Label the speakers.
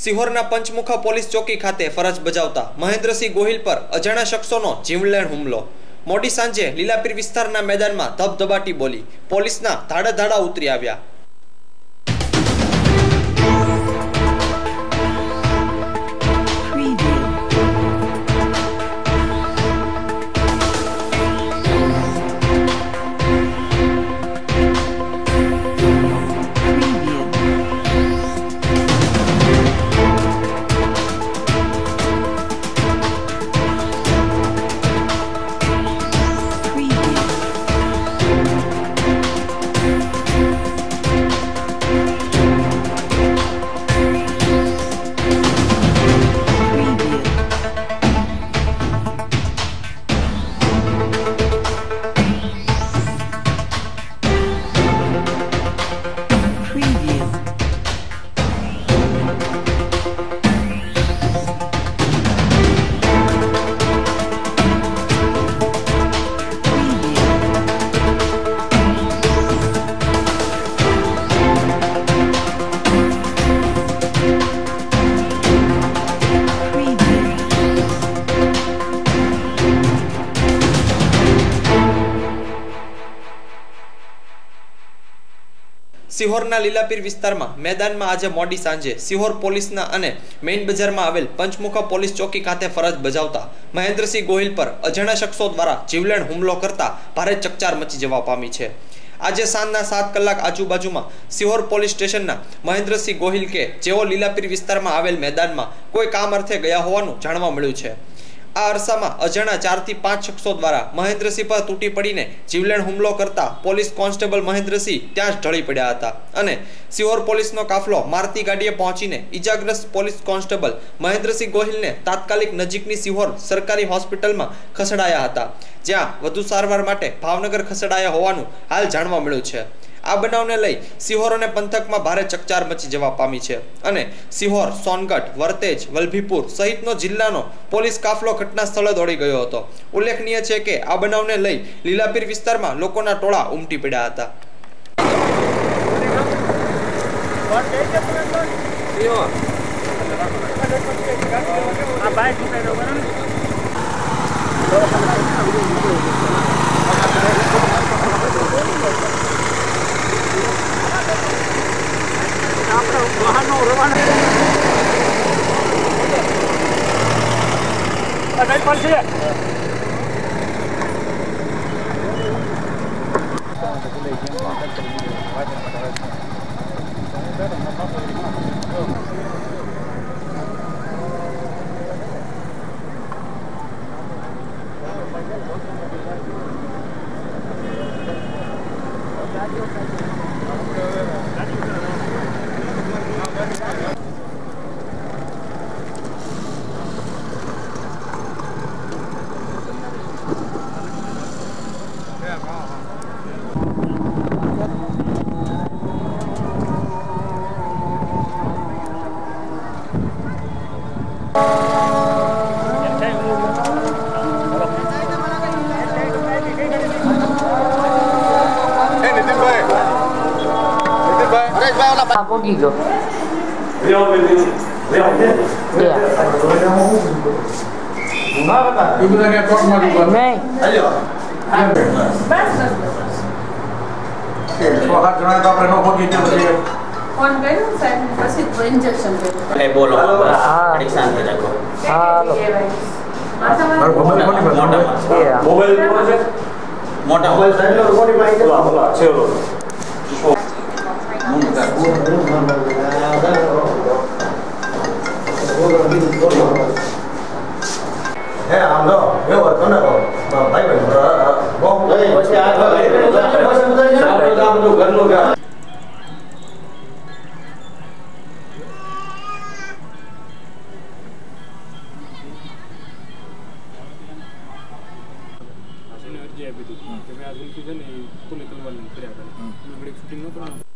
Speaker 1: સિહોરના પંચમુખા police ચોકી ખાતે ફરજ બજાવતા મહેન્દ્રસિંહ ગોહિલ પર અજાણ્યા શખ્સોનો જીવલેણ હુમલો। મોડી સાંજે લીલાપીર વિસ્તારના મેદાનમાં ધબધબાટી બોલી પોલીસના ધાડે ધાડા ઉતરી આવ્યા। સિહોરના લીલાપીર વિસ્તારમાં મેદાનમાં આજે મોડી સાંજે સિહોર પોલીસના અને મેઇન બજારમાં આવેલ પંચમુખા પોલીસ ચોકી ખાતે ફરજ બજાવતા મહેન્દ્રસિંહ ગોહિલ પર અજાણ્યા શખ્સો દ્વારા જીવલેણ હુમલો કરતા ભારે ચકચાર મચી જવા પામી છે। આજે સાંજના 7 કલાક આજુબાજુમાં સિહોર પોલીસ સ્ટેશનના મહેન્દ્રસિંહ ગોહિલ કે જેઓ લીલાપીર વિસ્તારમાં આવેલ મેદાનમાં કોઈ કામ અર્થે ગયા હોવાનું જાણવા મળ્યું છે। આ અરસામાં અજાણ્યા 4 થી 5 શખ્સો દ્વારા મહેન્દ્રસિંહ પર તૂટી પડીને જીવલેણ હુમલો કરતા પોલીસ કોન્સ્ટેબલ મહેન્દ્રસિંહ ત્યાં જ ઢળી પડ્યા હતા અને સિહોર પોલીસનો કાફલો મારતી ગાડીએ પહોંચીને ઈજાગ્રસ્ત પોલીસ કોન્સ્ટેબલ મહેન્દ્રસિંહ ગોહિલને તાત્કાલિક નજીકની સિહોર સરકારી હોસ્પિટલમાં ખસેડાયા હતા, જ્યાં વધુ સારવાર માટે ભાવનગર ખસેડાયા હોવાનું હાલ જાણવા મળ્યું છે। આ બનાવને લઈ સિહોર અને પંથકમાં ભારે ચકચાર મચી જવા પામી છે અને સિહોર, સોનગઢ, વર્તેજ, વલભીપુર સહિતનો જિલ્લાનો પોલીસ કાફલો ઘટના સ્થળે દોડી ગયો હતો। ઉલ્લેખનીય છે કે આ બનાવને લઈ લીલાપીર વિસ્તારમાં લોકોના ટોળા ઉમટી પડ્યા હતા।
Speaker 2: Pogi go.
Speaker 3: Ibu lagi akor mau dibuat.
Speaker 2: Nih.
Speaker 3: Ayo. Wakat jangan kau pernah pergi jam dia.
Speaker 4: Kon gaya saya pasti injection gaya.
Speaker 5: Eh bolo. Periksa saja kok.
Speaker 2: Halo.
Speaker 3: Baru mobil kau dibuat.
Speaker 2: Iya.
Speaker 3: Mobil aja.
Speaker 5: Mobil saya lo kau dibuat itu apa? Celo.
Speaker 6: मैं आज उनकी जन तुले तलवार लेकर आ गया मैं बड़ी शूटिंग न करना